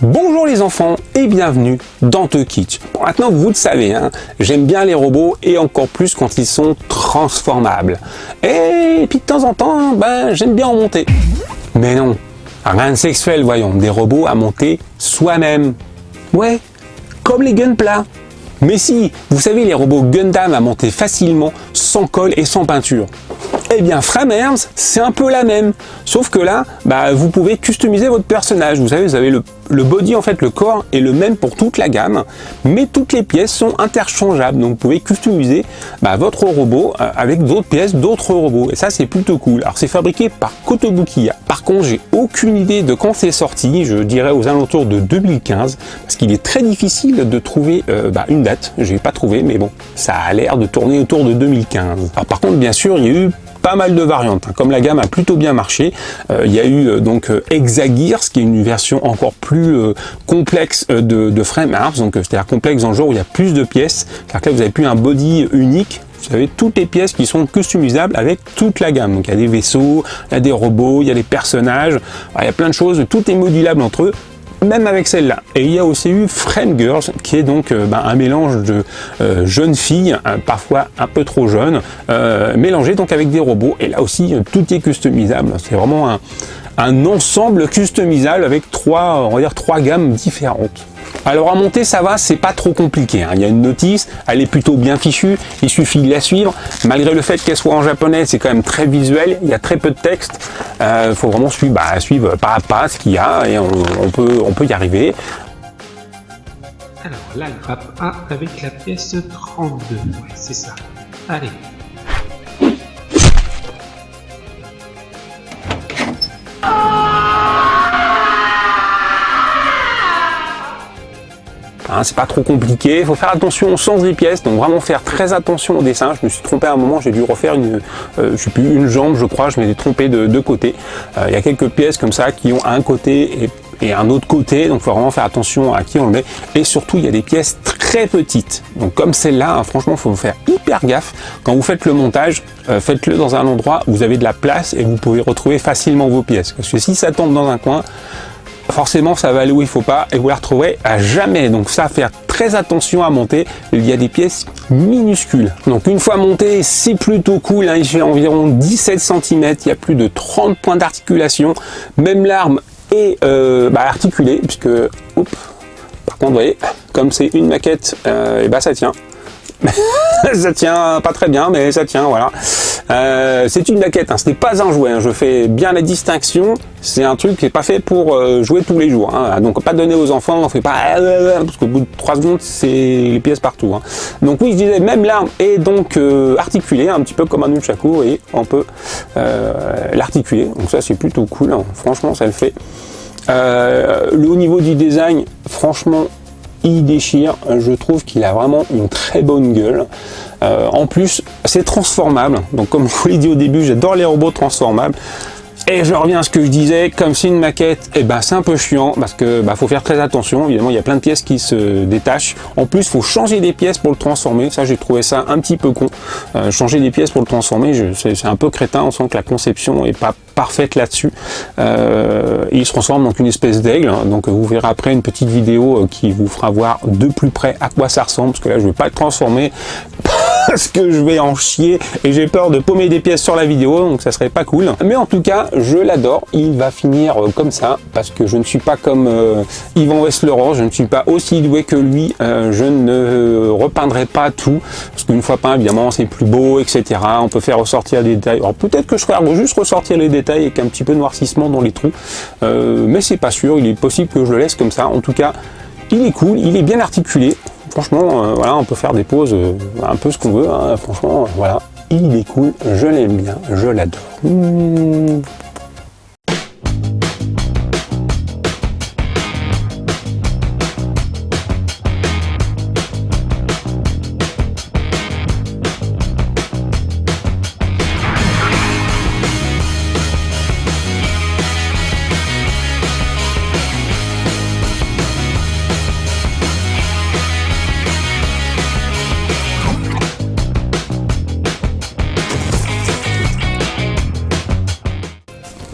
Bonjour les enfants et bienvenue dans The Kitsch. Bon, maintenant vous le savez, hein, j'aime bien les robots et encore plus quand ils sont transformables. Et puis de temps en temps, j'aime bien en monter. Mais non, rien de sexuel voyons, des robots à monter soi-même. Ouais, comme les Gunpla. Mais si, vous savez les robots Gundam à monter facilement, sans colle et sans peinture. Eh bien Framers, c'est un peu la même, sauf que là, vous pouvez customiser votre personnage. Vous savez, vous avez le body, en fait, le corps est le même pour toute la gamme, mais toutes les pièces sont interchangeables. Donc vous pouvez customiser votre robot avec d'autres pièces, d'autres robots. Et ça, c'est plutôt cool. Alors c'est fabriqué par Kotobukiya. Par contre, j'ai aucune idée de quand c'est sorti. Je dirais aux alentours de 2015, parce qu'il est très difficile de trouver une date. Je n'ai pas trouvé, mais bon, ça a l'air de tourner autour de 2015. Alors par contre, bien sûr, il y a eu pas mal de variantes, comme la gamme a plutôt bien marché. Il y a eu donc Hexagears, qui est une version encore plus complexe de Framers, donc c'est-à-dire complexe dans le genre où il y a plus de pièces. C'est-à-dire que là vous avez plus un body unique. Vous avez toutes les pièces qui sont customisables avec toute la gamme. Donc il y a des vaisseaux, il y a des robots, il y a des personnages, il y a plein de choses, tout est modulable entre eux. Même avec celle-là. Et il y a aussi eu Frame Girls, qui est donc un mélange de jeunes filles, parfois un peu trop jeunes, mélangées donc avec des robots. Et là aussi, tout est customisable. C'est vraiment un ensemble customisable avec trois gammes différentes. Alors à monter ça va, c'est pas trop compliqué, hein. Il y a une notice, elle est plutôt bien fichue, il suffit de la suivre, malgré le fait qu'elle soit en japonais, c'est quand même très visuel, il y a très peu de texte, faut vraiment suivre pas à pas ce qu'il y a et on peut y arriver. Alors là il frappe A avec la pièce 32, ouais c'est ça, allez. C'est pas trop compliqué, il faut faire attention au sens des pièces, donc vraiment faire très attention au dessin. Je me suis trompé à un moment, j'ai dû refaire une jambe, je crois, je m'étais trompé de côté. Il y a quelques pièces comme ça qui ont un côté et un autre côté, donc il faut vraiment faire attention à qui on le met. Et surtout, il y a des pièces très petites, donc comme celle-là, franchement, il faut faire hyper gaffe. Quand vous faites le montage, faites-le dans un endroit où vous avez de la place et vous pouvez retrouver facilement vos pièces. Parce que si ça tombe dans un coin, forcément ça va aller où il faut pas et vous la retrouverez à jamais. Donc ça, faire très attention à monter, il y a des pièces minuscules. Donc une fois monté, c'est plutôt cool, hein. Il fait environ 17 cm, il y a plus de 30 points d'articulation, même l'arme est articulée, puisque par contre vous voyez, comme c'est une maquette, ça tient. Ça tient pas très bien, mais ça tient, voilà. C'est une maquette, hein, ce n'est pas un jouet, hein, je fais bien la distinction, c'est un truc qui n'est pas fait pour jouer tous les jours, hein, donc pas donner aux enfants, on fait pas, parce qu'au bout de 3 secondes, c'est les pièces partout. Hein. Donc oui, je disais, même l'arme est donc articulée, un petit peu comme un nunchaku, et on peut l'articuler, donc ça c'est plutôt cool, hein. Franchement ça le fait. Au niveau du design, franchement, il déchire, je trouve qu'il a vraiment une très bonne gueule. En plus, c'est transformable, donc comme je vous l'ai dit au début, j'adore les robots transformables. Et je reviens à ce que je disais, comme c'est une maquette, c'est un peu chiant parce que faut faire très attention. Évidemment, il y a plein de pièces qui se détachent. En plus, il faut changer des pièces pour le transformer. Ça, j'ai trouvé ça un petit peu con. Changer des pièces pour le transformer, c'est un peu crétin. On sent que la conception est pas parfaite là-dessus. Il se transforme dans une espèce d'aigle. Donc, vous verrez après une petite vidéo qui vous fera voir de plus près à quoi ça ressemble. Parce que là, je ne vais pas le transformer parce que je vais en chier et j'ai peur de paumer des pièces sur la vidéo. Donc, ça serait pas cool. Mais en tout cas, je l'adore, il va finir comme ça, parce que je ne suis pas comme Yvan West-Laurent, je ne suis pas aussi doué que lui, je ne repeindrai pas tout, parce qu'une fois peint, évidemment, c'est plus beau, etc. On peut faire ressortir les détails, alors peut-être que je ferai juste ressortir les détails avec un petit peu de noircissement dans les trous, mais c'est pas sûr, il est possible que je le laisse comme ça. En tout cas, il est cool, il est bien articulé, franchement, voilà, on peut faire des poses, un peu ce qu'on veut, hein. Franchement, voilà. Il est cool, je l'aime bien, je l'adore.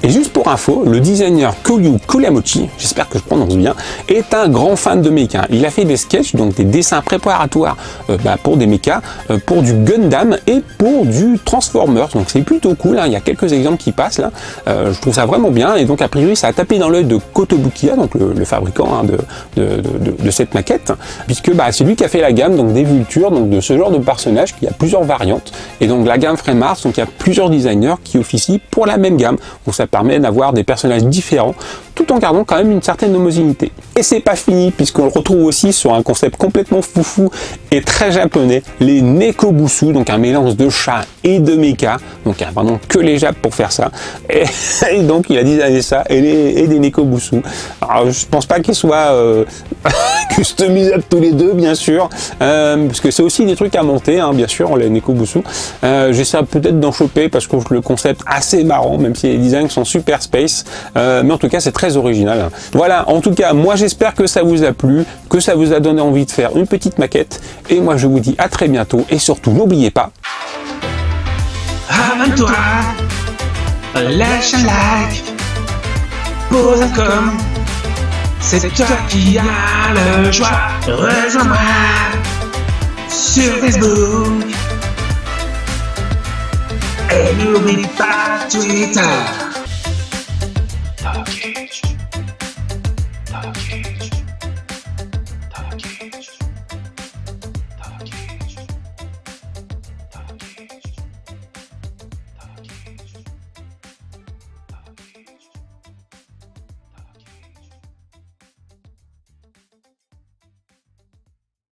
Et juste pour info, le designer Koryu Kuramochi, j'espère que je prononce bien, est un grand fan de mecha. Il a fait des sketchs, donc des dessins préparatoires pour des mechas, pour du Gundam et pour du Transformers. Donc c'est plutôt cool, hein. Il y a quelques exemples qui passent là. Je trouve ça vraiment bien. Et donc a priori ça a tapé dans l'œil de Kotobukiya, donc le fabricant, hein, de cette maquette, puisque c'est lui qui a fait la gamme donc des Vultures, donc de ce genre de personnage qui a plusieurs variantes. Et donc la gamme Framemars, donc il y a plusieurs designers qui officient pour la même gamme. Donc ça permet d'avoir des personnages différents tout en gardant quand même une certaine homogénéité. Et c'est pas fini, puisqu'on le retrouve aussi sur un concept complètement foufou et très japonais, les Nekobusu, donc un mélange de chat et de mecha. Donc il n'y a vraiment que les Japs pour faire ça. Et donc il a designé ça et des Nekobusu. Alors je pense pas qu'ils soient customisables tous les deux, bien sûr, parce que c'est aussi des trucs à monter, hein, bien sûr, les Nekobusu. J'essaie peut-être d'en choper parce que je trouve le concept assez marrant, même si les designs sont super space, mais en tout cas c'est très original. Voilà, en tout cas moi j'espère que ça vous a plu, que ça vous a donné envie de faire une petite maquette, et moi je vous dis à très bientôt, et surtout n'oubliez pas, abonne-toi, lâche un like, pose un com, c'est toi qui as le choix, rejoins-moi sur Facebook, et n'oublie pas Twitter.